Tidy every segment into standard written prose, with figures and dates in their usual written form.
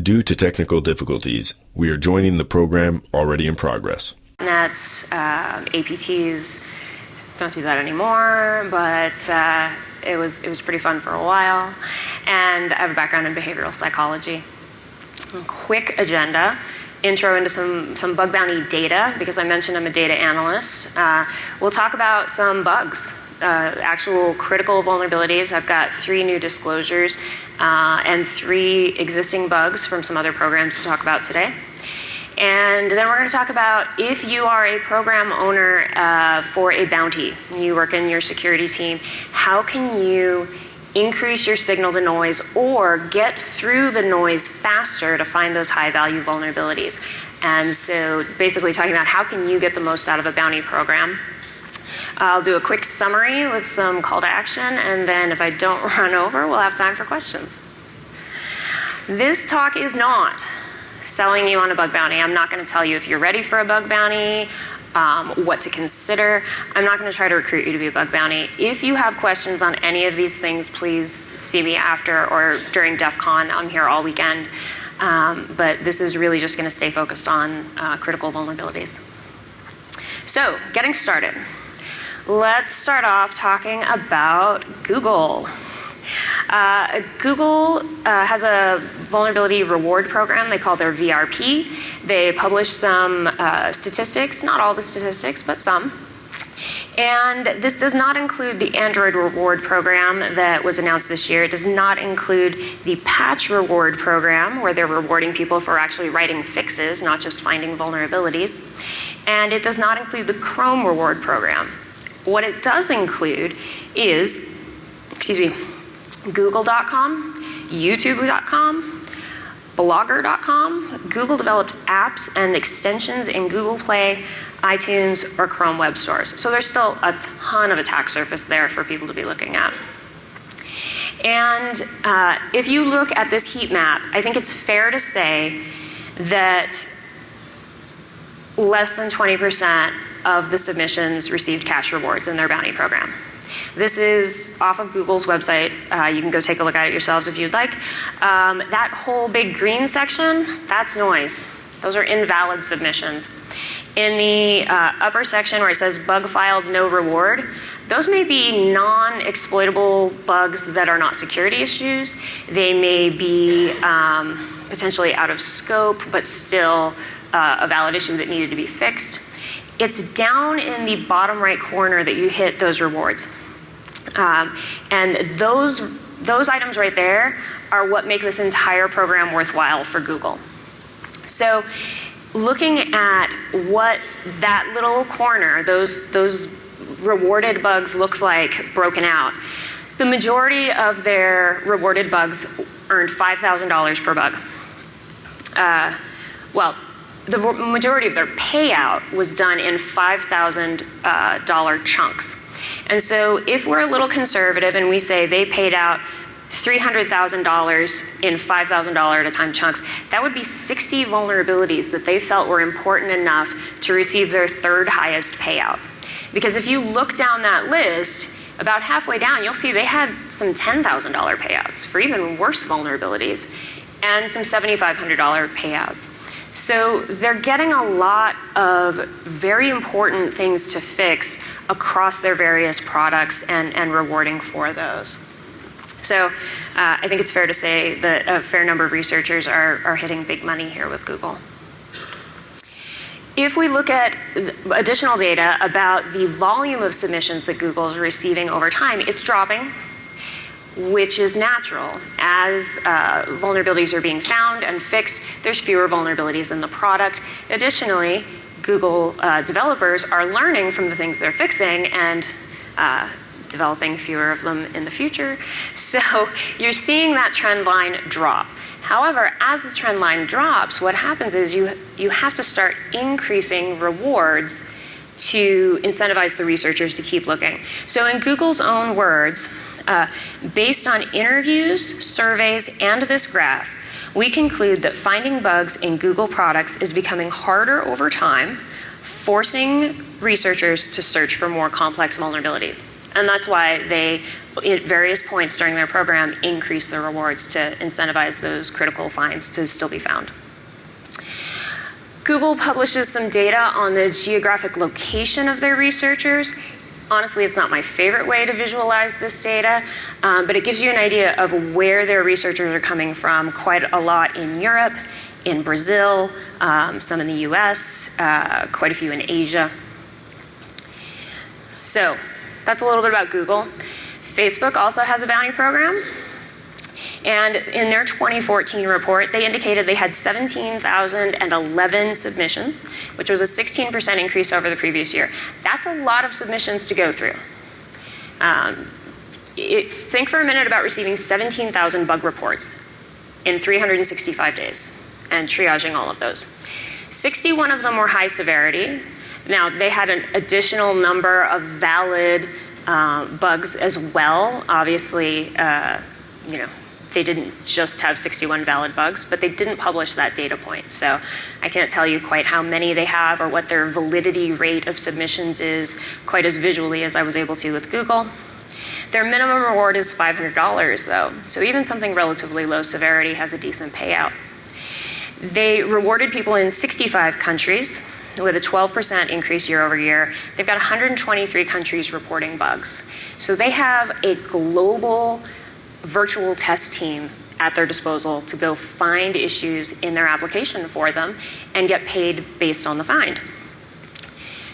Due to technical difficulties, we are joining the program already in progress. Nets, APTs, don't do that anymore, but it was pretty fun for a while. And I have a background in behavioral psychology. A quick agenda. Intro into some bug bounty data, because I mentioned I'm a data analyst. We'll talk about some bugs, actual critical vulnerabilities. I've got 3 new disclosures and 3 existing bugs from some other programs to talk about today. And then we're going to talk about if you are a program owner for a bounty, you work in your security team, how can you increase your signal to noise or get through the noise faster to find those high value vulnerabilities. And so basically talking about how can you get the most out of a bounty program. I'll do a quick summary with some call to action, and then if I don't run over, we'll have time for questions. This talk is not selling you on a bug bounty. I'm not going to tell you if you're ready for a bug bounty, what to consider. I'm not going to try to recruit you to be a bug bounty. If you have questions on any of these things, please see me after or during DEF CON. I'm here all weekend. But this is really just going to stay focused on critical vulnerabilities. So, getting started. Let's start off talking about Google. Google has a vulnerability reward program they call their VRP. They publish some statistics, not all the statistics, but some. And this does not include the Android reward program that was announced this year. It does not include the patch reward program, where they're rewarding people for actually writing fixes, not just finding vulnerabilities. And it does not include the Chrome reward program. What it does include is, Google.com, YouTube.com, Blogger.com, Google developed apps and extensions in Google Play, iTunes, or Chrome web stores. So there's still a ton of attack surface there for people to be looking at. And if you look at this heat map, I think it's fair to say that less than 20% of the submissions received cash rewards in their bounty program. This is off of Google's website. You can go take a look at it yourselves if you'd like. That whole big green section, that's noise. Those are invalid submissions. In the upper section where it says bug filed, no reward, those may be non-exploitable bugs that are not security issues. They may be potentially out of scope, but still a valid issue that needed to be fixed. It's down in the bottom right corner that you hit those rewards. And those items right there are what make this entire program worthwhile for Google. So looking at what that little corner, those rewarded bugs looks like broken out, the majority of their rewarded bugs earned $5,000 per bug. The majority of their payout was done in $5,000 chunks. And so if we're a little conservative and we say they paid out $300,000 in $5,000 at a time chunks, that would be 60 vulnerabilities that they felt were important enough to receive their 3rd highest payout. Because if you look down that list, about halfway down, you'll see they had some $10,000 payouts for even worse vulnerabilities and some $7,500 payouts. So they're getting a lot of very important things to fix across their various products and rewarding for those. So I think it's fair to say that a fair number of researchers are hitting big money here with Google. If we look at additional data about the volume of submissions that Google is receiving over time, it's dropping, which is natural. As vulnerabilities are being found and fixed, there's fewer vulnerabilities in the product. Additionally, Google developers are learning from the things they're fixing and developing fewer of them in the future. So you're seeing that trend line drop. However, as the trend line drops, what happens is you have to start increasing rewards to incentivize the researchers to keep looking. So in Google's own words, based on interviews, surveys, and this graph, we conclude that finding bugs in Google products is becoming harder over time, forcing researchers to search for more complex vulnerabilities. And that's why they, at various points during their program, increase the rewards to incentivize those critical finds to still be found. Google publishes some data on the geographic location of their researchers. Honestly, it's not my favorite way to visualize this data, but it gives you an idea of where their researchers are coming from, quite a lot in Europe, in Brazil, some in the US, quite a few in Asia. So that's a little bit about Google. Facebook also has a bounty program. And in their 2014 report, they indicated they had 17,011 submissions, which was a 16% increase over the previous year. That's a lot of submissions to go through. Think for a minute about receiving 17,000 bug reports in 365 days and triaging all of those. 61 of them were high severity. Now, they had an additional number of valid bugs as well. Obviously, they didn't just have 61 valid bugs, but they didn't publish that data point. So I can't tell you quite how many they have or what their validity rate of submissions is quite as visually as I was able to with Google. Their minimum reward is $500 though. So even something relatively low severity has a decent payout. They rewarded people in 65 countries with a 12% increase year over year. They've got 123 countries reporting bugs. So they have a global virtual test team at their disposal to go find issues in their application for them and get paid based on the find.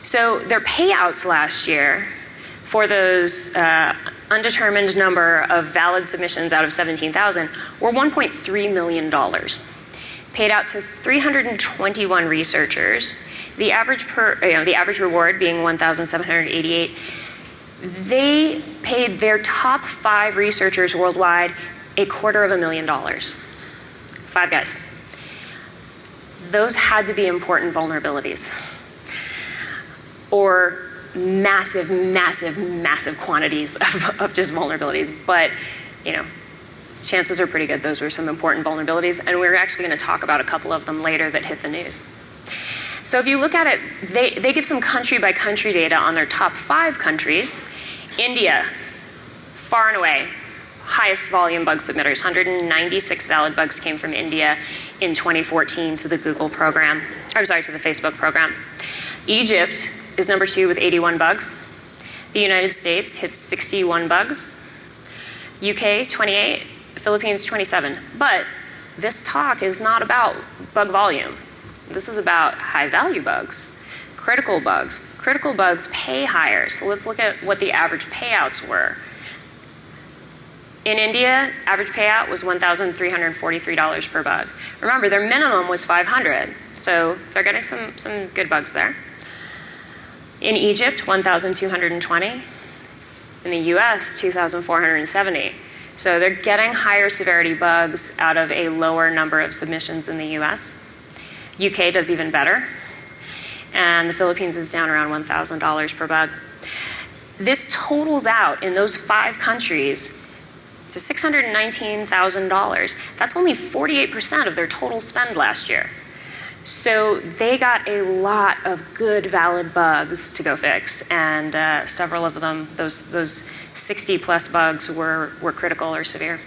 So their payouts last year for those undetermined number of valid submissions out of 17,000 were $1.3 million. Paid out to 321 researchers. The average reward being $1,788. They paid their top 5 researchers worldwide $250,000. 5 guys. Those had to be important vulnerabilities. Or massive, massive, massive quantities of just vulnerabilities. But, chances are pretty good those were some important vulnerabilities, and we're actually going to talk about a couple of them later that hit the news. So if you look at it, they give some country-by-country data on their top 5 countries. India, far and away, highest volume bug submitters. 196 valid bugs came from India in 2014 to the Google program, to the Facebook program. Egypt is number 2 with 81 bugs. The United States hits 61 bugs. UK, 28. Philippines, 27. But this talk is not about bug volume. This is about high-value bugs, critical bugs. Critical bugs pay higher, so let's look at what the average payouts were. In India, average payout was $1,343 per bug. Remember, their minimum was $500, so they're getting some good bugs there. In Egypt, $1,220. In the US, $2,470. So they're getting higher severity bugs out of a lower number of submissions in the US. UK does even better. And the Philippines is down around $1,000 per bug. This totals out in those 5 countries to $619,000. That's only 48% of their total spend last year. So they got a lot of good valid bugs to go fix, and several of them, those 60 plus bugs were critical or severe.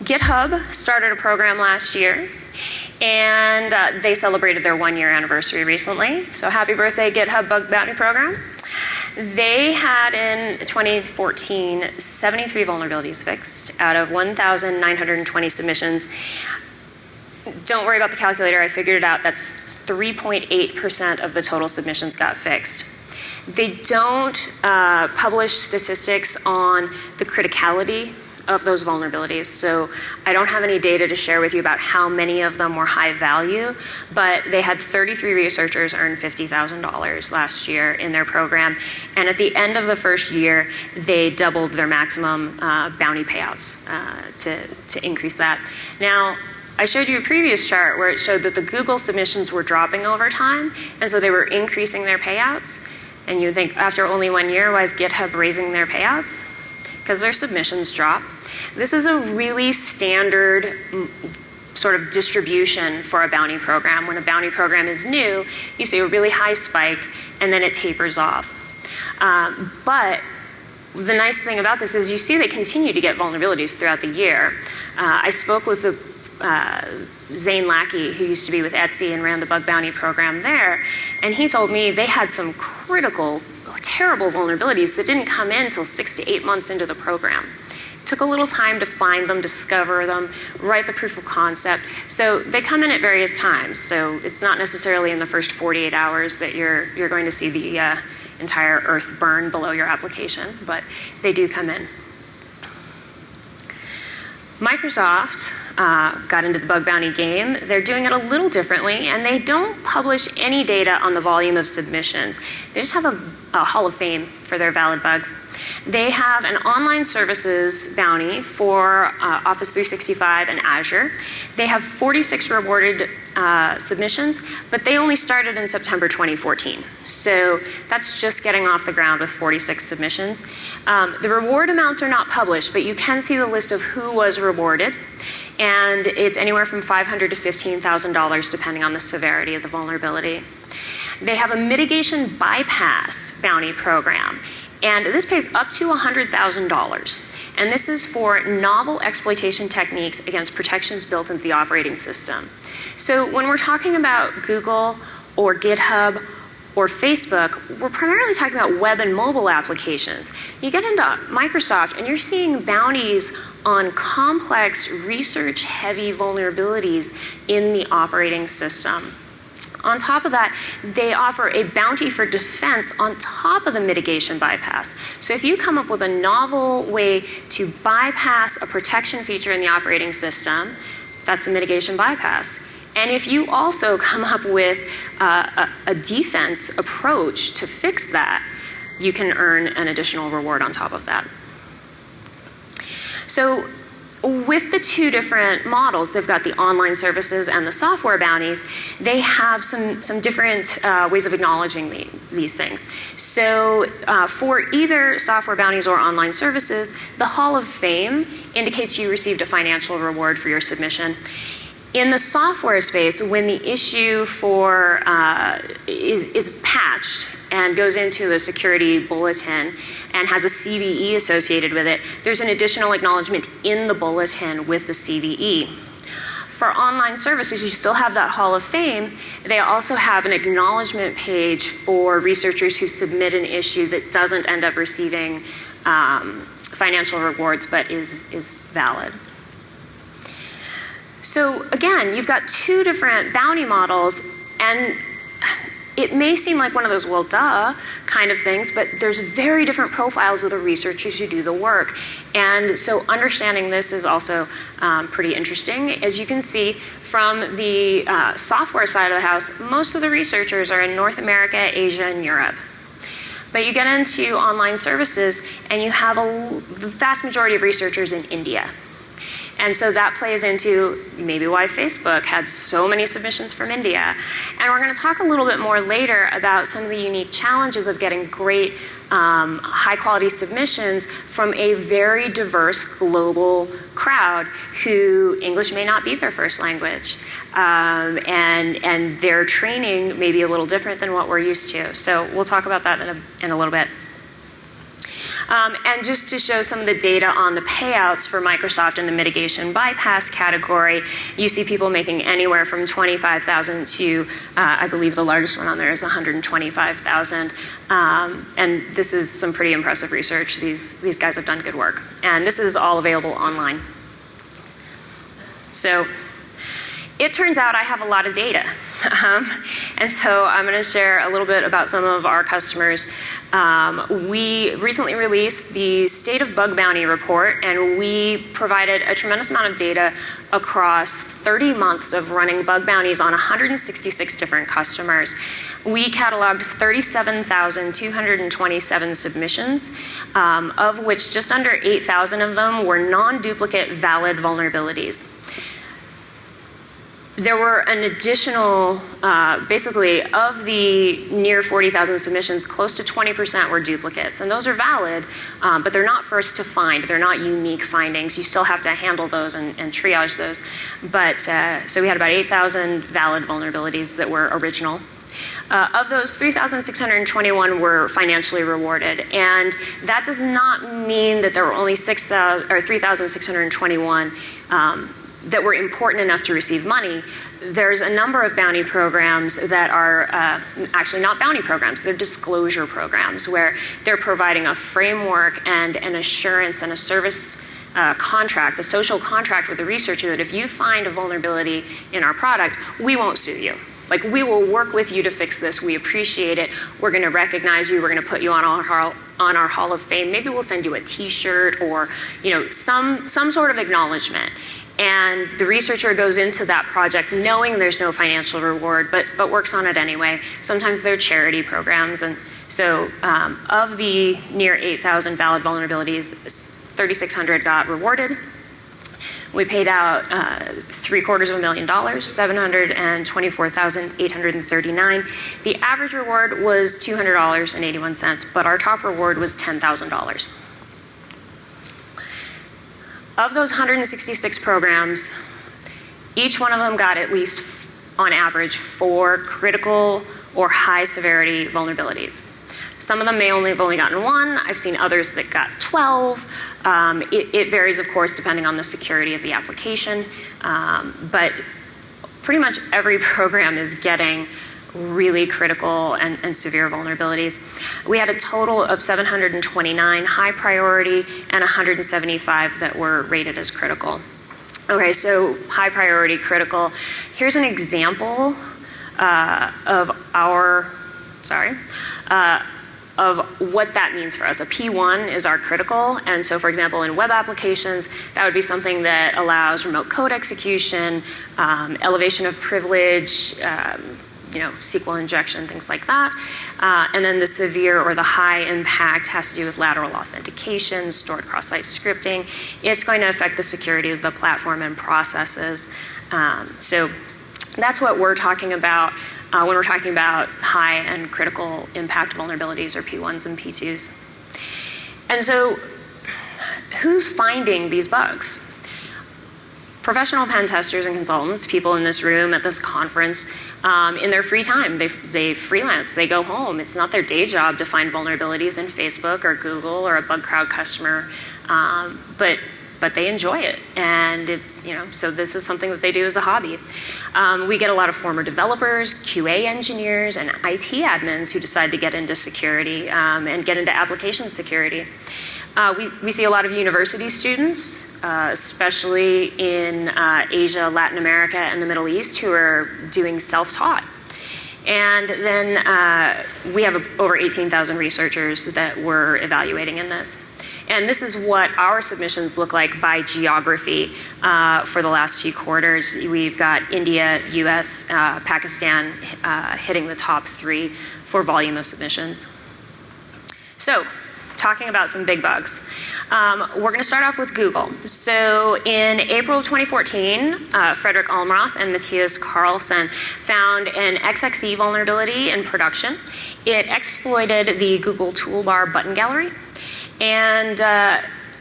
GitHub started a program last year, and they celebrated their 1-year anniversary recently. So happy birthday, GitHub Bug Bounty program. They had in 2014 73 vulnerabilities fixed out of 1,920 submissions. Don't worry about the calculator, I figured it out. That's 3.8% of the total submissions got fixed. They don't publish statistics on the criticality of those vulnerabilities, so I don't have any data to share with you about how many of them were high value, but they had 33 researchers earn $50,000 last year in their program, and at the end of the first year, they doubled their maximum bounty payouts to increase that. Now, I showed you a previous chart where it showed that the Google submissions were dropping over time, and so they were increasing their payouts. And you'd think, after only 1 year, why is GitHub raising their payouts? Because their submissions drop. This is a really standard sort of distribution for a bounty program. When a bounty program is new, you see a really high spike, and then it tapers off. But the nice thing about this is you see they continue to get vulnerabilities throughout the year. I spoke with Zane Lackey, who used to be with Etsy and ran the Bug Bounty program there, and he told me they had some critical, terrible vulnerabilities that didn't come in until 6 to 8 months into the program. It took a little time to find them, discover them, write the proof of concept. So they come in at various times. So it's not necessarily in the first 48 hours that you're going to see the entire earth burn below your application, but they do come in. Microsoft got into the bug bounty game. They're doing it a little differently, and they don't publish any data on the volume of submissions. They just have a Hall of Fame for their valid bugs. They have an online services bounty for Office 365 and Azure. They have 46 rewarded submissions, but they only started in September 2014. So that's just getting off the ground with 46 submissions. The reward amounts are not published, but you can see the list of who was rewarded. And it's anywhere from $500 to $15,000 depending on the severity of the vulnerability. They have a mitigation bypass bounty program, and this pays up to $100,000. And this is for novel exploitation techniques against protections built into the operating system. So when we're talking about Google or GitHub or Facebook, we're primarily talking about web and mobile applications. You get into Microsoft and you're seeing bounties on complex, research-heavy vulnerabilities in the operating system. On top of that, they offer a bounty for defense on top of the mitigation bypass. So if you come up with a novel way to bypass a protection feature in the operating system, that's the mitigation bypass. And if you also come up with a defense approach to fix that, you can earn an additional reward on top of that. So with the two different models, they've got the online services and the software bounties, they have some different ways of acknowledging these things. So for either software bounties or online services, the Hall of Fame indicates you received a financial reward for your submission. In the software space, when the issue for is patched and goes into a security bulletin and has a CVE associated with it, there's an additional acknowledgement in the bulletin with the CVE. For online services, you still have that Hall of Fame. They also have an acknowledgement page for researchers who submit an issue that doesn't end up receiving financial rewards but is valid. So again, you've got two different bounty models, and it may seem like one of those, well, duh, kind of things, but there's very different profiles of the researchers who do the work. And so understanding this is also pretty interesting. As you can see from the software side of the house, most of the researchers are in North America, Asia, and Europe. But you get into online services, and you have the vast majority of researchers in India. And so that plays into maybe why Facebook had so many submissions from India. And we're going to talk a little bit more later about some of the unique challenges of getting great high quality submissions from a very diverse global crowd who English may not be their first language. And their training may be a little different than what we're used to. So we'll talk about that in a little bit. And just to show some of the data on the payouts for Microsoft in the mitigation bypass category, you see people making anywhere from $25,000 to, I believe the largest one on there is $125,000. And this is some pretty impressive research. These guys have done good work. And this is all available online. So it turns out I have a lot of data. And so I'm going to share a little bit about some of our customers. We recently released the State of Bug Bounty report, and we provided a tremendous amount of data across 30 months of running bug bounties on 166 different customers. We cataloged 37,227 submissions, of which just under 8,000 of them were non-duplicate valid vulnerabilities. There were an additional, basically, of the near 40,000 submissions, close to 20% were duplicates. And those are valid, but they're not first to find. They're not unique findings. You still have to handle those and triage those. But so we had about 8,000 valid vulnerabilities that were original. Of those, 3,621 were financially rewarded, and that does not mean that there were only 3,621 that were important enough to receive money. There's a number of bounty programs that are actually not bounty programs, they're disclosure programs where they're providing a framework and an assurance and a service contract, a social contract with the researcher that if you find a vulnerability in our product, we won't sue you. Like, we will work with you to fix this. We appreciate it. We're going to recognize you. We're going to put you on our Hall of Fame. Maybe we'll send you a T-shirt or, some sort of acknowledgement. And the researcher goes into that project knowing there's no financial reward, but works on it anyway. Sometimes they're charity programs. And so of the near 8,000 valid vulnerabilities, 3,600 got rewarded. We paid out $724,839. The average reward was $200.81, but our top reward was $10,000. Of those 166 programs, each one of them got at least, on average, 4 critical or high severity vulnerabilities. Some of them may have only gotten 1. I've seen others that got 12. It varies, of course, depending on the security of the application. But pretty much every program is getting really critical and severe vulnerabilities. We had a total of 729 high priority and 175 that were rated as critical. Okay, so high priority, critical. Here's an example of what that means for us. A P1 is our critical, and so for example in web applications, that would be something that allows remote code execution, elevation of privilege, SQL injection, things like that. And then the severe or the high impact has to do with lateral authentication, stored cross-site scripting. It's going to affect the security of the platform and processes. So that's what we're talking about when we're talking about high and critical impact vulnerabilities, or P1s and P2s. And so who's finding these bugs? Professional pen testers and consultants, people in this room at this conference, in their free time, they freelance, they go home. It's not their day job to find vulnerabilities in Facebook or Google or a bug crowd customer, but they enjoy it, and so this is something that they do as a hobby. We get a lot of former developers, QA engineers, and IT admins who decide to get into security and get into application security. We see a lot of university students, especially in Asia, Latin America, and the Middle East, who are doing self-taught. And then we have over 18,000 researchers that we're evaluating in this. And this is what our submissions look like by geography for the last 2 quarters. We've got India, US, Pakistan hitting the top 3 for volume of submissions. So, talking about some big bugs. We're going to start off with Google. So in April 2014, Frederick Almroth and Matthias Carlson found an XXE vulnerability in production. It exploited the Google toolbar button gallery, and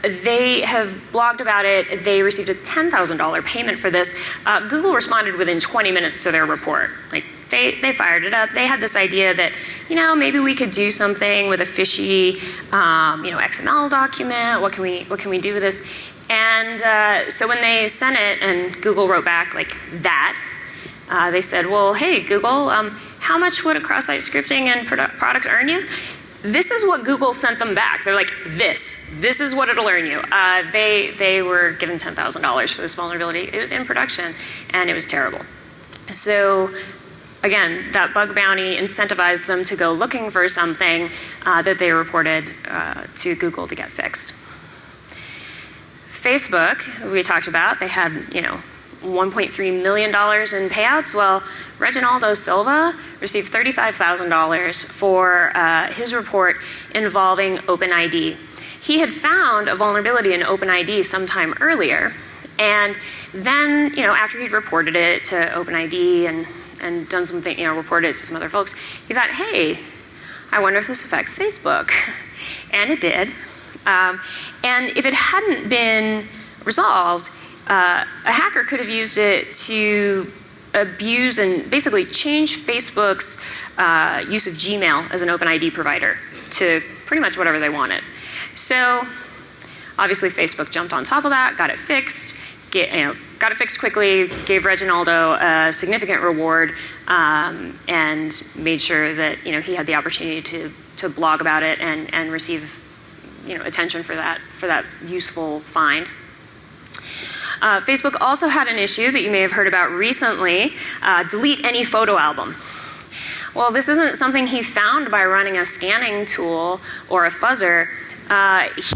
they have blogged about it. They received a $10,000 payment for this. Google responded within 20 minutes to their report. They fired it up. They had this idea that, maybe we could do something with a fishy, XML document. What can we do with this? And so when they sent it and Google wrote back like that, they said, well, hey, Google, how much would a cross-site scripting and product earn you? This is what Google sent them back. They're like, this is what it'll earn you. They were given $10,000 for this vulnerability. It was in production, and it was terrible. So again, that bug bounty incentivized them to go looking for something that they reported to Google to get fixed. Facebook, we talked about, they had, $1.3 million in payouts. Well, Reginaldo Silva received $35,000 for his report involving OpenID. He had found a vulnerability in OpenID sometime earlier, and then, after he'd reported it to OpenID and done something, reported it to some other folks, he thought, hey, I wonder if this affects Facebook. And it did. And if it hadn't been resolved, a hacker could have used it to abuse and basically change Facebook's use of Gmail as an OpenID provider to pretty much whatever they wanted. So obviously Facebook jumped on top of that, got it fixed, got it fixed quickly, gave Reginaldo a significant reward, and made sure that he had the opportunity to blog about it and receive attention for that useful find. Facebook also had an issue that you may have heard about recently, delete any photo album. Well, this isn't something he found by running a scanning tool or a fuzzer.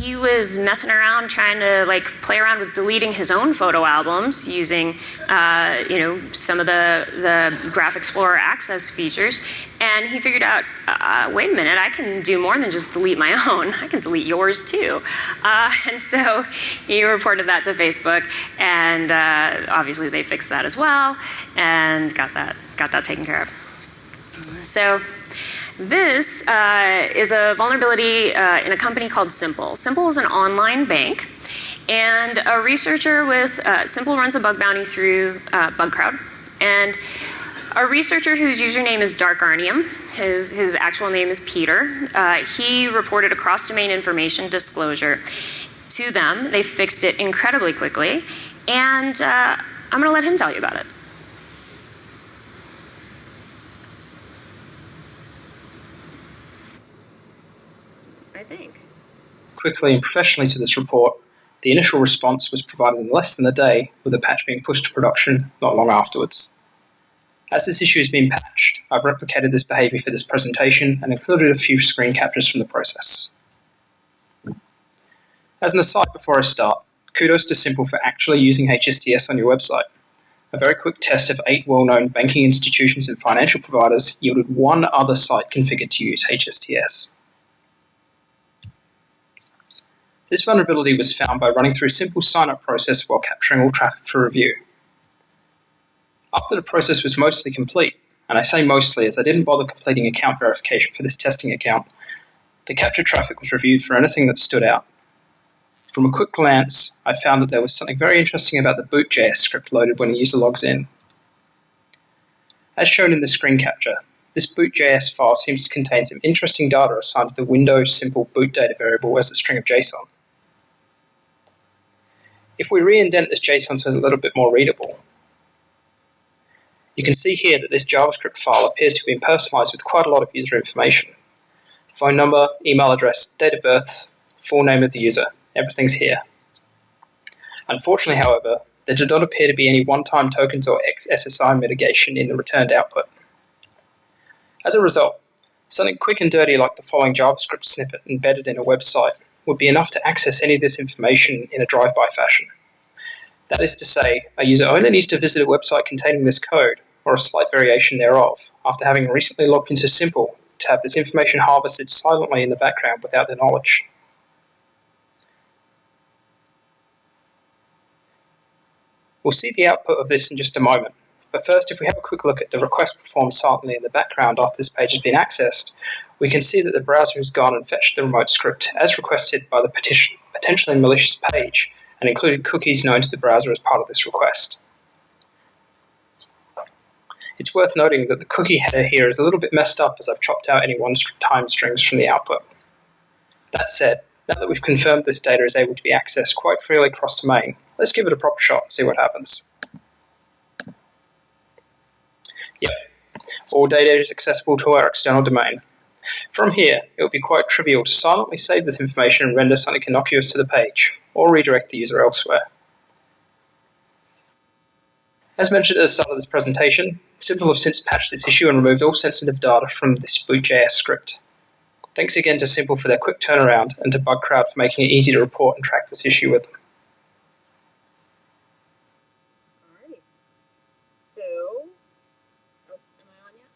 He was messing around trying to play around with deleting his own photo albums using some of the Graph Explorer access features, and he figured out, wait a minute, I can do more than just delete my own. I can delete yours too. And so he reported that to Facebook, and obviously they fixed that as well and got that taken care of. So this is a vulnerability in a company called Simple. Simple is an online bank, and a researcher with Simple runs a bug bounty through BugCrowd, and a researcher whose username is Darkarnium, his actual name is Peter, he reported a cross-domain information disclosure to them. They fixed it incredibly quickly, and I'm going to let him tell you about it. I think. Quickly and professionally to this report, the initial response was provided in less than a day, with the patch being pushed to production not long afterwards. As this issue has been patched, I've replicated this behavior for this presentation and included a few screen captures from the process. As an aside before I start, kudos to Simple for actually using HSTS on your website. A very quick test of 8 well-known banking institutions and financial providers yielded one other site configured to use HSTS. This vulnerability was found by running through Simple's sign-up process while capturing all traffic for review. After the process was mostly complete, and I say mostly as I didn't bother completing account verification for this testing account, the captured traffic was reviewed for anything that stood out. From a quick glance, I found that there was something very interesting about the boot.js script loaded when a user logs in. As shown in the screen capture, this boot.js file seems to contain some interesting data assigned to the Windows Simple boot data variable as a string of JSON. If we re-indent this JSON so it's a little bit more readable, you can see here that this JavaScript file appears to have been personalized with quite a lot of user information. Phone number, email address, date of birth, full name of the user, everything's here. Unfortunately, however, there did not appear to be any one-time tokens or XSSI mitigation in the returned output. As a result, something quick and dirty like the following JavaScript snippet embedded in a website would be enough to access any of this information in a drive-by fashion. That is to say, a user only needs to visit a website containing this code, or a slight variation thereof, after having recently logged into Simple to have this information harvested silently in the background without their knowledge. We'll see the output of this in just a moment, but first if we have a quick look at the request performed silently in the background after this page has been accessed, we can see that the browser has gone and fetched the remote script as requested by the potentially malicious page, and included cookies known to the browser as part of this request. It's worth noting that the cookie header here is a little bit messed up as I've chopped out any one-time strings from the output. That said, now that we've confirmed this data is able to be accessed quite freely cross-domain, let's give it a proper shot and see what happens. Yep, all data is accessible to our external domain. From here, it would be quite trivial to silently save this information and render something innocuous to the page, or redirect the user elsewhere. As mentioned at the start of this presentation, Simple have since patched this issue and removed all sensitive data from this boot.js script. Thanks again to Simple for their quick turnaround, and to BugCrowd for making it easy to report and track this issue with them. Alrighty. So, am I on yet?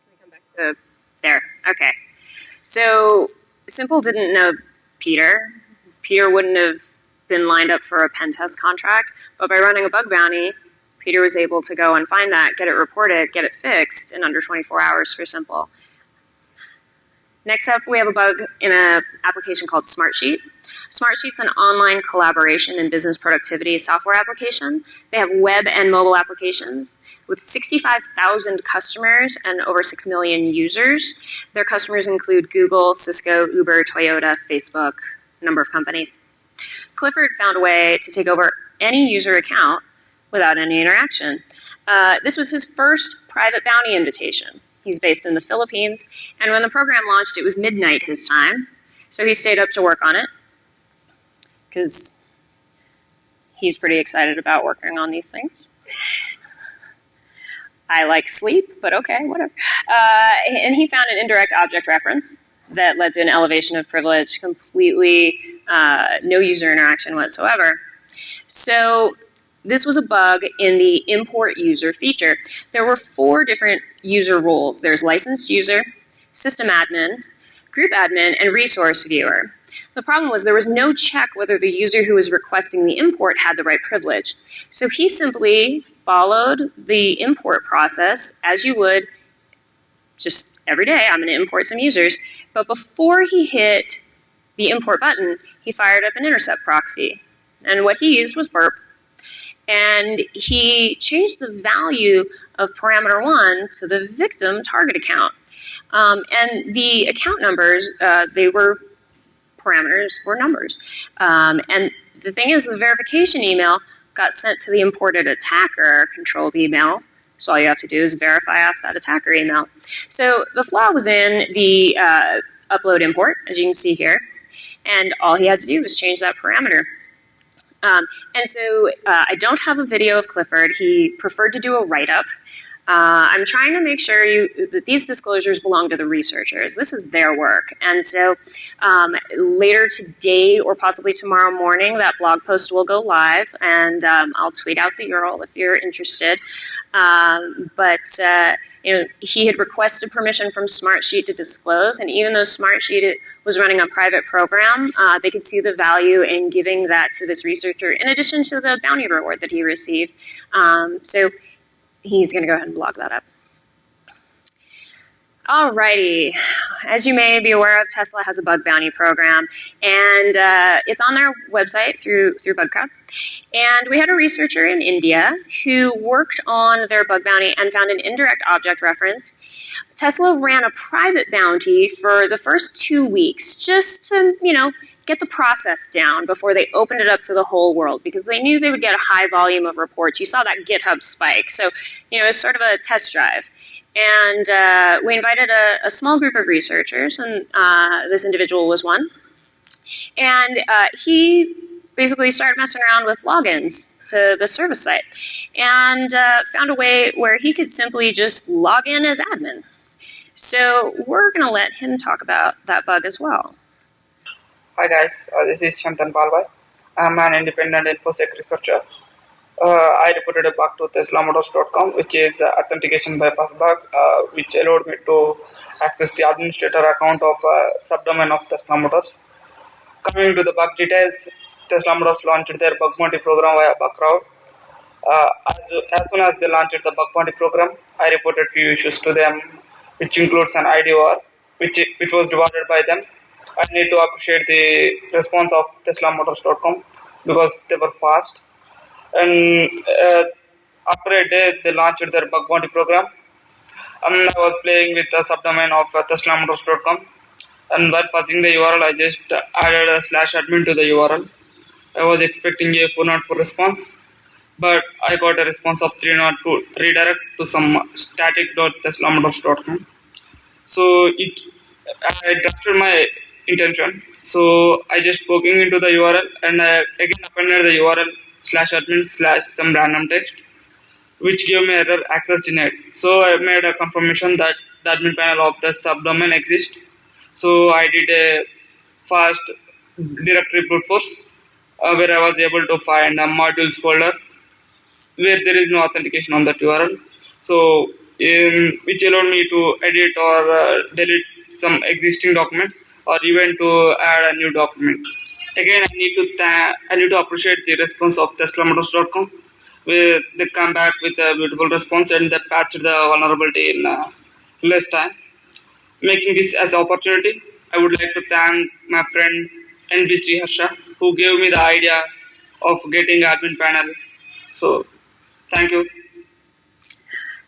Can we come back to there? Okay. So, Simple didn't know Peter. Peter wouldn't have been lined up for a pen test contract, but by running a bug bounty, Peter was able to go and find that, get it reported, get it fixed in under 24 hours for Simple. Next up, we have a bug in an application called Smartsheet. Smartsheet's an online collaboration and business productivity software application. They have web and mobile applications with 65,000 customers and over 6 million users. Their customers include Google, Cisco, Uber, Toyota, Facebook, a number of companies. Clifford found a way to take over any user account without any interaction. This was his first private bounty invitation. He's based in the Philippines, and when the program launched, it was midnight his time, so he stayed up to work on it, because he's pretty excited about working on these things. I like sleep, but okay, whatever. And he found an indirect object reference that led to an elevation of privilege, completely no user interaction whatsoever. So this was a bug in the import user feature. There were 4 different user roles. There's licensed user, system admin, group admin, and resource viewer. The problem was there was no check whether the user who was requesting the import had the right privilege. So he simply followed the import process as you would just every day. I'm going to import some users. But before he hit the import button, he fired up an intercept proxy. And what he used was burp. And he changed the value of parameter 1 to the victim target account. And the account numbers, they were parameters, were numbers. And the thing is, the verification email got sent to the imported attacker controlled email. So all you have to do is verify off that attacker email. So the flaw was in the upload import, as you can see here. And all he had to do was change that parameter. And so I don't have a video of Clifford. He preferred to do a write-up. I'm trying to make sure that these disclosures belong to the researchers. This is their work. And so later today or possibly tomorrow morning, that blog post will go live, and I'll tweet out the URL if you're interested. He had requested permission from Smartsheet to disclose, and even though Smartsheet was running a private program, they could see the value in giving that to this researcher in addition to the bounty reward that he received. So he's going to go ahead and blog that up. Alrighty, as you may be aware of, Tesla has a bug bounty program, and it's on their website through BugCrowd. And we had a researcher in India who worked on their bug bounty and found an indirect object reference. Tesla ran a private bounty for the first 2 weeks just to, get the process down before they opened it up to the whole world, because they knew they would get a high volume of reports. You saw that GitHub spike. So, it's sort of a test drive. And we invited a small group of researchers, and this individual was one. And he basically started messing around with logins to the service site and found a way where he could simply just log in as admin. So we're going to let him talk about that bug as well. Hi guys, this is Shantan Palwai. I'm an independent InfoSec researcher. I reported a bug to TeslaMotors.com, which is Authentication Bypass Bug, which allowed me to access the administrator account of subdomain of Tesla Motors. Coming to the bug details, Tesla Motors launched their bug bounty program via BugCrowd. As soon as they launched the bug bounty program, I reported few issues to them, which includes an IDOR, which was rewarded by them. I need to appreciate the response of TeslaMotors.com because they were fast. And after a day, they launched their bug bounty program. I was playing with the subdomain of TeslaMotors.com, and while fuzzing the URL, I just added a /admin to the URL. I was expecting a 404 response, but I got a response of 302 redirect to some static.teslamotors.com. So I drafted my intention. So I just poking into the URL, and I again appended the URL /admin/ some random text, which gave me error access denied. So I made a confirmation that the admin panel of the subdomain exists. So I did a fast directory brute force where I was able to find a modules folder where there is no authentication on that URL. So which allowed me to edit or delete some existing documents or even to add a new document. Again, I need to appreciate the response of TeslaMotors.com, where they come back with a beautiful response and they patched the vulnerability in less time. Making this as an opportunity, I would like to thank my friend NB Sriharsha, who gave me the idea of getting admin panel. So, thank you.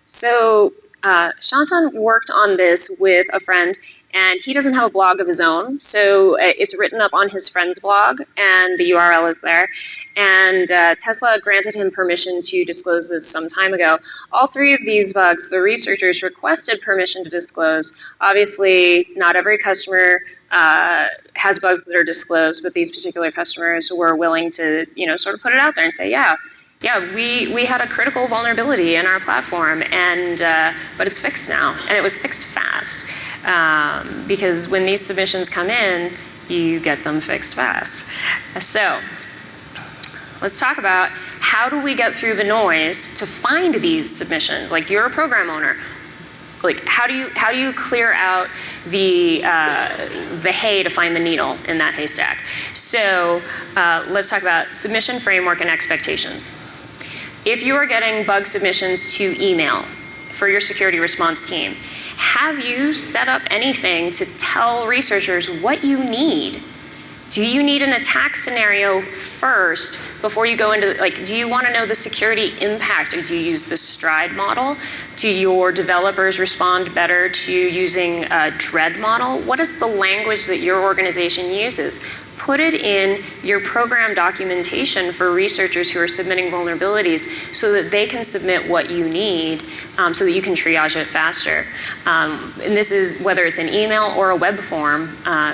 So Shantan worked on this with a friend, and he doesn't have a blog of his own, so it's written up on his friend's blog, and the URL is there. And Tesla granted him permission to disclose this some time ago. All three of these bugs, the researchers requested permission to disclose. Obviously, not every customer has bugs that are disclosed, but these particular customers were willing to, sort of put it out there and say, yeah, we had a critical vulnerability in our platform, and but it's fixed now, and it was fixed fast. Because when these submissions come in, you get them fixed fast. So let's talk about how do we get through the noise to find these submissions. Like, you're a program owner. Like, how do you clear out the hay to find the needle in that haystack? So let's talk about submission framework and expectations. If you are getting bug submissions to email for your security response team, have you set up anything to tell researchers what you need? Do you need an attack scenario first before you go into, do you want to know the security impact? Do you use the STRIDE model? Do your developers respond better to using a DREAD model? What is the language that your organization uses? Put it in your program documentation for researchers who are submitting vulnerabilities so that they can submit what you need so that you can triage it faster. And this is whether it's an email or a web form,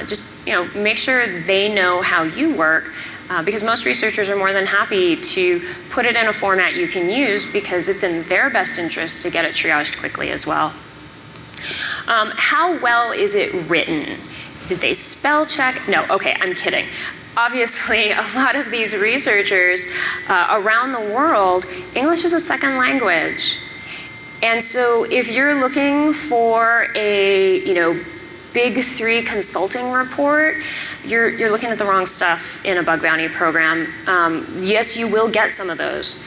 just make sure they know how you work because most researchers are more than happy to put it in a format you can use because it's in their best interest to get it triaged quickly as well. How well is it written? Did they spell check? No, okay, I'm kidding. Obviously, a lot of these researchers around the world, English is a second language. And so if you're looking for a, big three consulting report, you're looking at the wrong stuff in a bug bounty program. Yes, you will get some of those.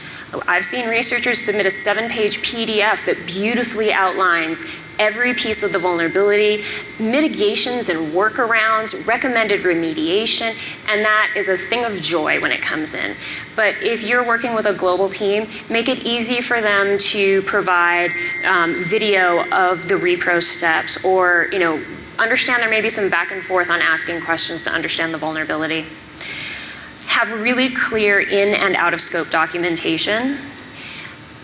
I've seen researchers submit a 7-page PDF that beautifully outlines every piece of the vulnerability, mitigations and workarounds, recommended remediation, and that is a thing of joy when it comes in. But if you're working with a global team, make it easy for them to provide video of the repro steps or, understand there may be some back and forth on asking questions to understand the vulnerability. Have really clear in and out of scope documentation.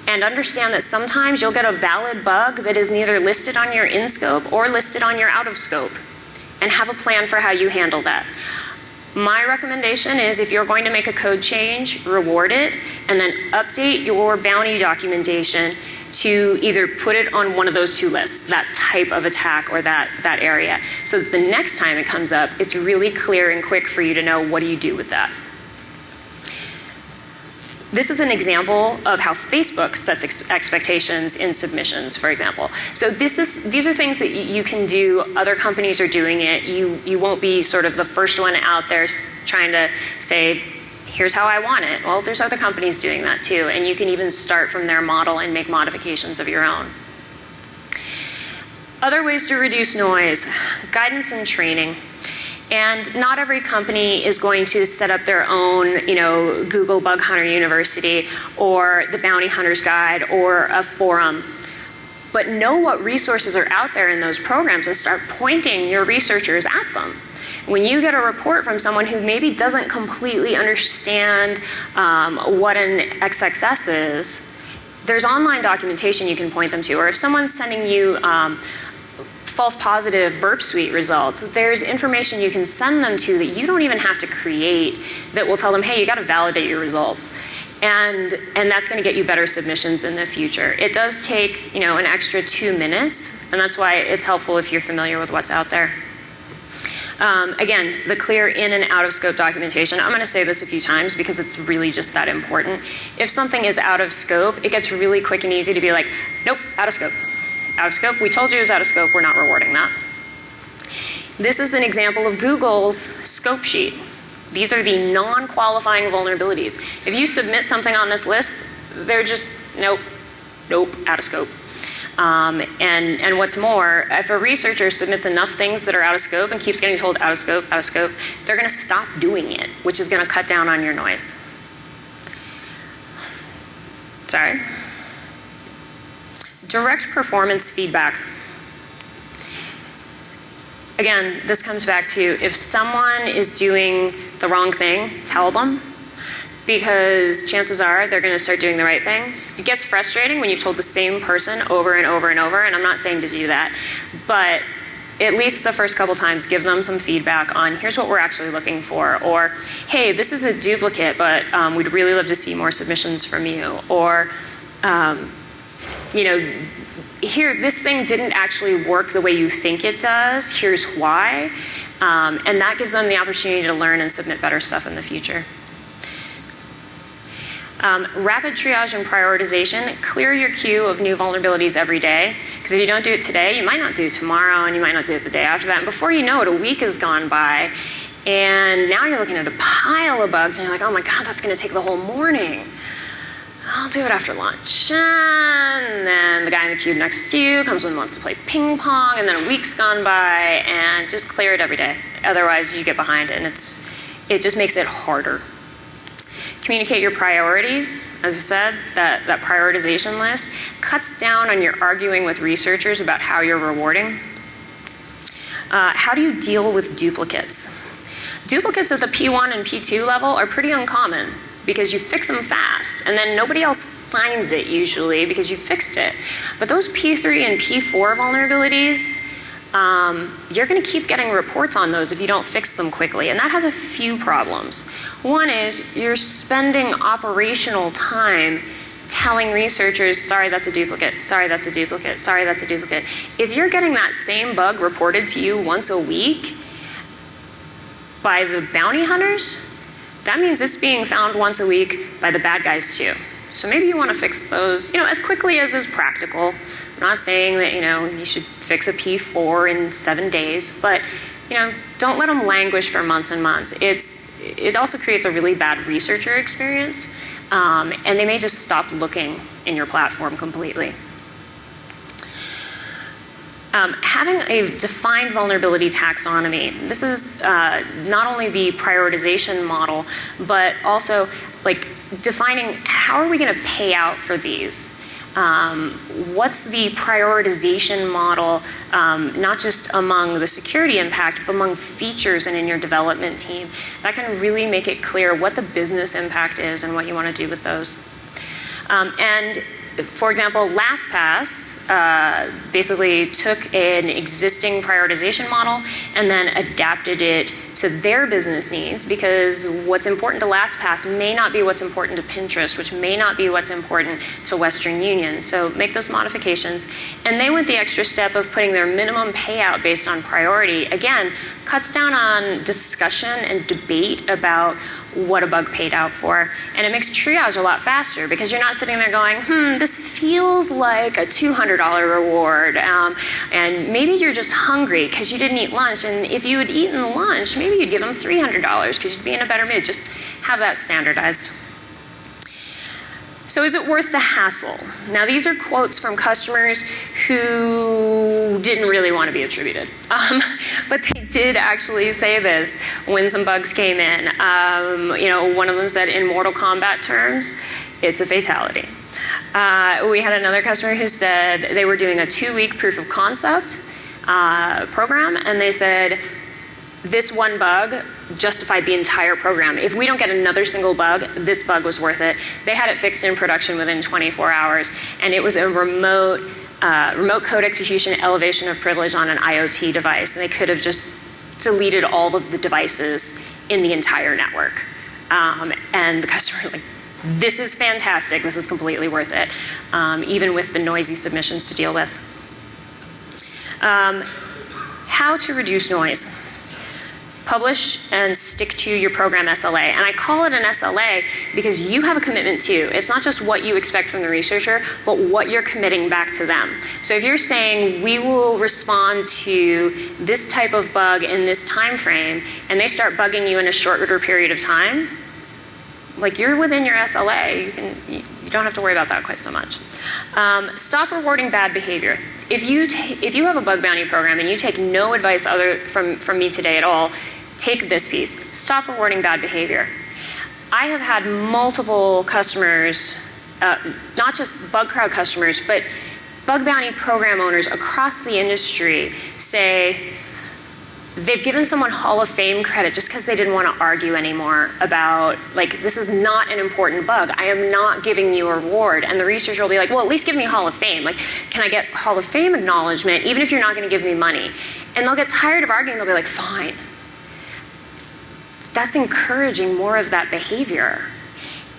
And understand that sometimes you'll get a valid bug that is neither listed on your in scope or listed on your out of scope. And have a plan for how you handle that. My recommendation is if you're going to make a code change, reward it, and then update your bounty documentation to either put it on one of those two lists, that type of attack or that area. So that the next time it comes up, it's really clear and quick for you to know what do you do with that. This is an example of how Facebook sets expectations in submissions, for example. So these are things that you can do. Other companies are doing it. You won't be sort of the first one out there trying to say, here's how I want it. Well, there's other companies doing that too, and you can even start from their model and make modifications of your own. Other ways to reduce noise, guidance and training. And not every company is going to set up their own, Google Bug Hunter University or the Bounty Hunter's Guide or a forum. But know what resources are out there in those programs and start pointing your researchers at them. When you get a report from someone who maybe doesn't completely understand what an XXS is, there's online documentation you can point them to. Or if someone's sending you false positive burp suite results, there's information you can send them to that you don't even have to create that will tell them, hey, you got to validate your results. And that's going to get you better submissions in the future. It does take, an extra 2 minutes, and that's why it's helpful if you're familiar with what's out there. Again, the clear in and out of scope documentation. I'm going to say this a few times because it's really just that important. If something is out of scope, it gets really quick and easy to be like, nope, out of scope. Out of scope, we told you it was out of scope, we're not rewarding that. This is an example of Google's scope sheet. These are the non-qualifying vulnerabilities. If you submit something on this list, they're just, nope, out of scope. And what's more, if a researcher submits enough things that are out of scope and keeps getting told out of scope, they're going to stop doing it, which is going to cut down on your noise. Sorry. Direct performance feedback. Again, this comes back to if someone is doing the wrong thing, tell them, because chances are they're going to start doing the right thing. It gets frustrating when you've told the same person over and over and over, and I'm not saying to do that, but at least the first couple times give them some feedback on here's what we're actually looking for, or hey, this is a duplicate, but we'd really love to see more submissions from you, or you know, here, this thing didn't actually work the way you think it does, here's why, and that gives them the opportunity to learn and submit better stuff in the future. Rapid triage and prioritization, clear your queue of new vulnerabilities every day, because if you don't do it today, you might not do it tomorrow, and you might not do it the day after that, and before you know it, a week has gone by, and now you're looking at a pile of bugs, and you're like, oh my god, that's going to take the whole morning. I'll do it after lunch. And then the guy in the queue next to you comes and wants to play ping pong, and then a week's gone by, and just clear it every day. Otherwise, you get behind, and it just makes it harder. Communicate your priorities. As I said, that prioritization list cuts down on your arguing with researchers about how you're rewarding. How do you deal with duplicates? Duplicates at the P1 and P2 level are pretty uncommon, because you fix them fast, and then nobody else finds it usually because you fixed it. But those P3 and P4 vulnerabilities, you're going to keep getting reports on those if you don't fix them quickly, and that has a few problems. One is you're spending operational time telling researchers, sorry, that's a duplicate, sorry, that's a duplicate, sorry, that's a duplicate. If you're getting that same bug reported to you once a week by the bounty hunters, that means it's being found once a week by the bad guys too. So maybe you want to fix those, as quickly as is practical. I'm not saying that, you should fix a P4 in 7 days, but, don't let them languish for months and months. It also creates a really bad researcher experience, and they may just stop looking in your platform completely. Having a defined vulnerability taxonomy. This is not only the prioritization model, but also defining how are we going to pay out for these? What's the prioritization model, not just among the security impact, but among features and in your development team? That can really make it clear what the business impact is and what you want to do with those. And for example, LastPass basically took an existing prioritization model and then adapted it to their business needs, because what's important to LastPass may not be what's important to Pinterest, which may not be what's important to Western Union. So make those modifications. And they went the extra step of putting their minimum payout based on priority. Again, cuts down on discussion and debate about what a bug paid out for. And it makes triage a lot faster, because you're not sitting there going, this feels like a $200 reward. And maybe you're just hungry because you didn't eat lunch. And if you had eaten lunch, maybe you'd give them $300 because you'd be in a better mood. Just have that standardized. So is it worth the hassle? Now, these are quotes from customers who didn't really want to be attributed. But they did actually say this when some bugs came in. One of them said, in Mortal Kombat terms, it's a fatality. We had another customer who said they were doing a 2-week proof of concept program, and they said, this one bug justified the entire program. If we don't get another single bug, this bug was worth it. They had it fixed in production within 24 hours, and it was a remote code execution elevation of privilege on an IoT device, and they could have just deleted all of the devices in the entire network. And the customer was like, this is fantastic, this is completely worth it, even with the noisy submissions to deal with. How to reduce noise. Publish and stick to your program SLA. And I call it an SLA because you have a commitment too. It's not just what you expect from the researcher, but what you're committing back to them. So if you're saying, we will respond to this type of bug in this time frame, and they start bugging you in a shorter period of time, you're within your SLA. you don't have to worry about that quite so much. Stop rewarding bad behavior. If you have a bug bounty program and you take no advice from me today at all, take this piece. Stop rewarding bad behavior. I have had multiple customers, not just bug crowd customers, but bug bounty program owners across the industry say they've given someone Hall of Fame credit just because they didn't want to argue anymore about, like, this is not an important bug. I am not giving you a reward. And the researcher will be like, well, at least give me Hall of Fame. Like, can I get Hall of Fame acknowledgement even if you're not going to give me money? And they'll get tired of arguing. They'll be like, fine. That's encouraging more of that behavior.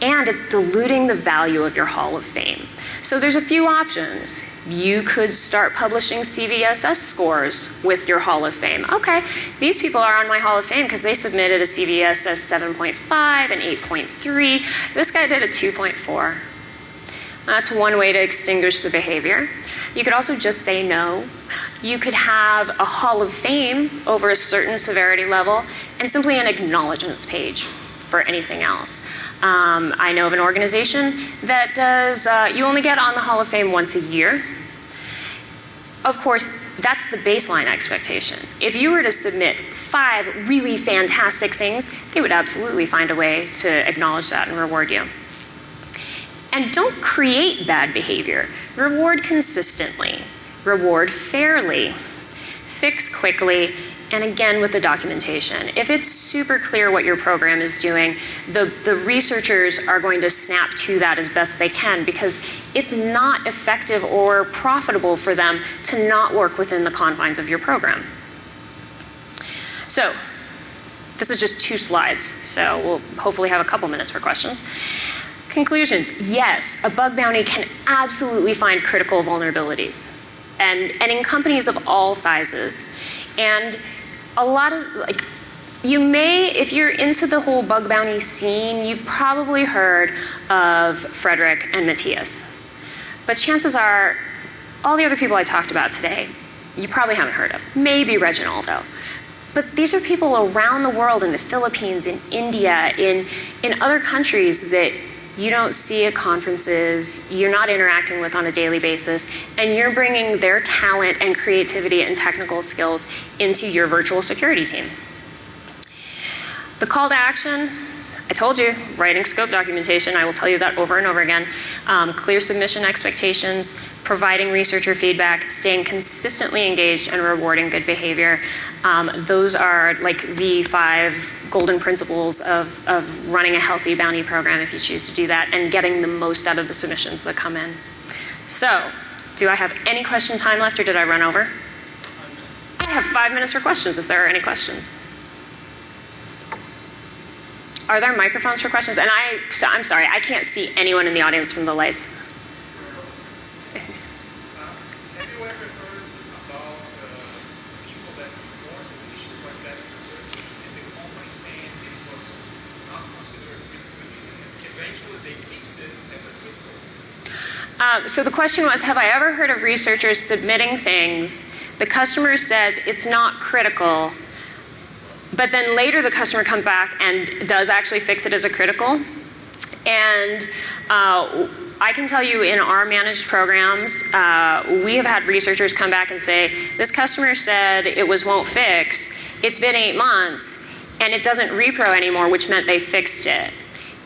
And it's diluting the value of your Hall of Fame. So there's a few options. You could start publishing CVSS scores with your Hall of Fame. Okay, these people are on my Hall of Fame because they submitted a CVSS 7.5 and 8.3. This guy did a 2.4. That's one way to extinguish the behavior. You could also just say no. You could have a Hall of Fame over a certain severity level and simply an acknowledgements page for anything else. I know of an organization that does, you only get on the Hall of Fame once a year. Of course, that's the baseline expectation. If you were to submit 5 really fantastic things, they would absolutely find a way to acknowledge that and reward you. And don't create bad behavior. Reward consistently. Reward fairly. Fix quickly. And again, with the documentation. If it's super clear what your program is doing, the researchers are going to snap to that as best they can because it's not effective or profitable for them to not work within the confines of your program. So, this is just 2 slides, so we'll hopefully have a couple minutes for questions. Conclusions. Yes, a bug bounty can absolutely find critical vulnerabilities. And in companies of all sizes. And a lot of, like, you may, if you're into the whole bug bounty scene, you've probably heard of Frederick and Matthias. But chances are, all the other people I talked about today, you probably haven't heard of. Maybe Reginaldo. But these are people around the world, in the Philippines, in India, in other countries that you don't see at conferences, you're not interacting with on a daily basis, and you're bringing their talent and creativity and technical skills into your virtual security team. The call to action, I told you, writing scope documentation, I will tell you that over and over again. Clear submission expectations, providing researcher feedback, staying consistently engaged and rewarding good behavior. Those are like the 5 golden principles of running a healthy bounty program if you choose to do that and getting the most out of the submissions that come in. So, do I have any question time left or did I run over? I have 5 minutes for questions if there are any questions. Are there microphones for questions? And I'm sorry, I can't see anyone in the audience from the lights. Have you ever heard about people that reported issues like that to researchers and the company saying it was not considered critical and eventually they fix it as a critical? So the question was, have I ever heard of researchers submitting things, the customer says it's not critical, but then later the customer comes back and does actually fix it as a critical? And I can tell you in our managed programs, we have had researchers come back and say, this customer said it won't fix, it's been 8 months, and it doesn't repro anymore, which meant they fixed it.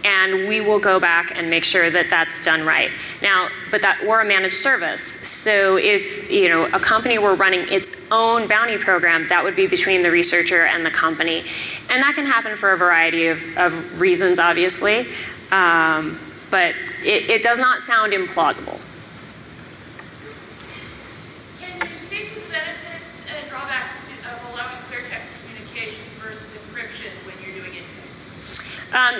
And we will go back and make sure that that's done right. Now, but that we're a managed service, so if a company were running its own bounty program, that would be between the researcher and the company, and that can happen for a variety of reasons, obviously. But it does not sound implausible. Can you speak to the benefits and drawbacks of allowing clear text communication versus encryption when you're doing it?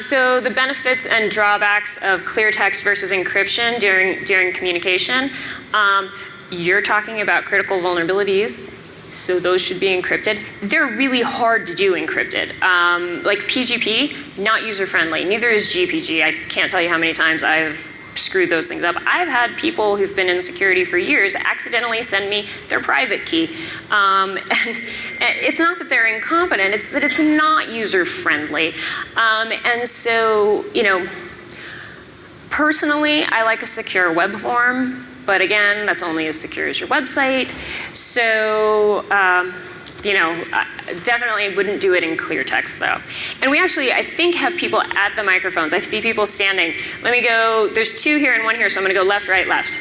So the benefits and drawbacks of clear text versus encryption during communication, you're talking about critical vulnerabilities, so those should be encrypted. They're really hard to do encrypted. Like PGP, not user-friendly. Neither is GPG. I can't tell you how many times I've screwed those things up. I've had people who've been in security for years accidentally send me their private key. And it's not that they're incompetent, it's that it's not user-friendly. And so, Personally, I like a secure web form, but again, that's only as secure as your website. So, definitely wouldn't do it in clear text though. And we actually, I think, have people at the microphones. I see people standing. Let me go, there's 2 here and 1 here, so I'm gonna go left, right, left.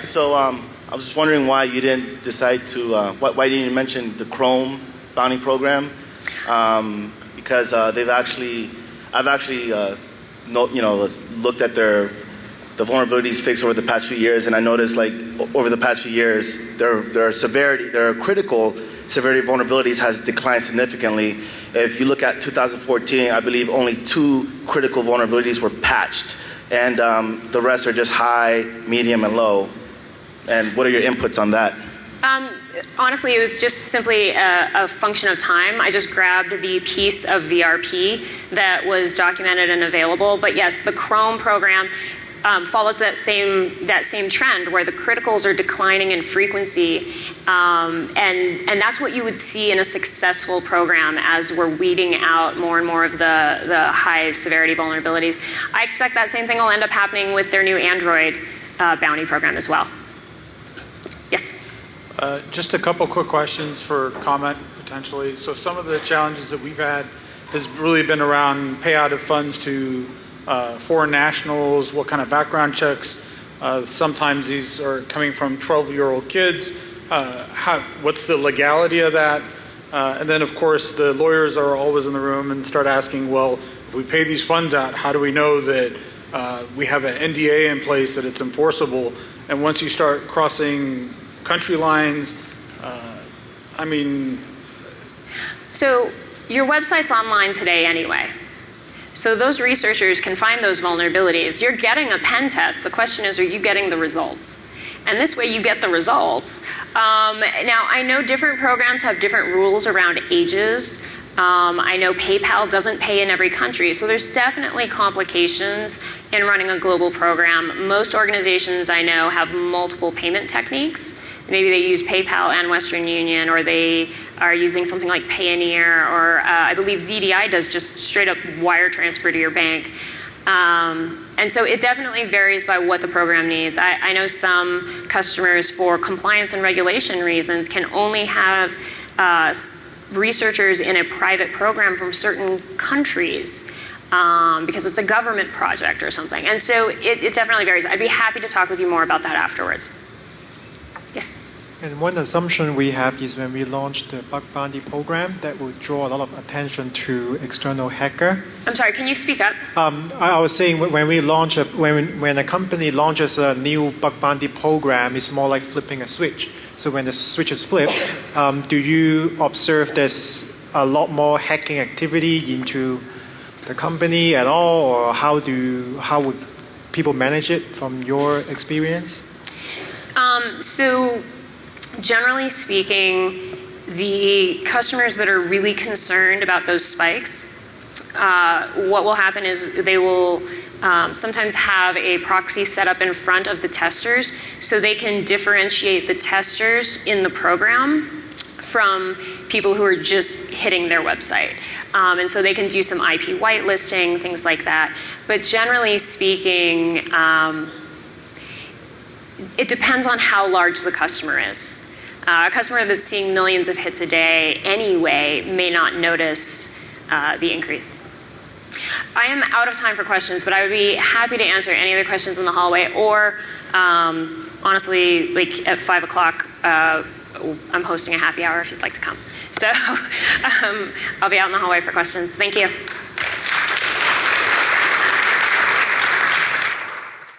So I was just wondering why you didn't decide to, why didn't you mention the Chrome bounty program? Because I've actually looked at the vulnerabilities fixed over the past few years, and I noticed like over the past few years, their critical severity of vulnerabilities has declined significantly. If you look at 2014, I believe only 2 critical vulnerabilities were patched, and the rest are just high, medium, and low. And what are your inputs on that? Honestly, it was just simply a function of time. I just grabbed the piece of VRP that was documented and available. But yes, the Chrome program follows that same trend where the criticals are declining in frequency, and that's what you would see in a successful program as we're weeding out more and more of the high severity vulnerabilities. I expect that same thing will end up happening with their new Android bounty program as well. Yes. Just a couple quick questions for comment potentially. So some of the challenges that we've had has really been around payout of funds to foreign nationals, what kind of background checks. Sometimes these are coming from 12-year-old kids. What's the legality of that? And then of course the lawyers are always in the room and start asking, well, if we pay these funds out, how do we know that we have an NDA in place that it's enforceable? And once you start crossing country lines, So your website's online today anyway. So those researchers can find those vulnerabilities. You're getting a pen test. The question is, are you getting the results? And this way you get the results. Now, I know different programs have different rules around ages. I know PayPal doesn't pay in every country, so there's definitely complications in running a global program. Most organizations I know have multiple payment techniques. Maybe they use PayPal and Western Union, or they are using something like Payoneer, or I believe ZDI does just straight up wire transfer to your bank. And so it definitely varies by what the program needs. I know some customers, for compliance and regulation reasons, can only have researchers in a private program from certain countries because it's a government project or something. And so it definitely varies. I'd be happy to talk with you more about that afterwards. Yes? And one assumption we have is when we launch the Bug Bounty program, that will draw a lot of attention to external hacker. I'm sorry, can you speak up? I was saying when we launch when a company launches a new Bug Bounty program, it's more like flipping a switch. So when the switch is flipped, do you observe there's a lot more hacking activity into the company at all, or how would people manage it from your experience? So generally speaking, the customers that are really concerned about those spikes, what will happen is they will sometimes have a proxy set up in front of the testers so they can differentiate the testers in the program from people who are just hitting their website. And so they can do some IP whitelisting, things like that. But generally speaking, it depends on how large the customer is. A customer that's seeing millions of hits a day anyway may not notice the increase. I am out of time for questions, but I would be happy to answer any other questions in the hallway, or honestly, like at 5 o'clock, I'm hosting a happy hour if you'd like to come. So I'll be out in the hallway for questions. Thank you.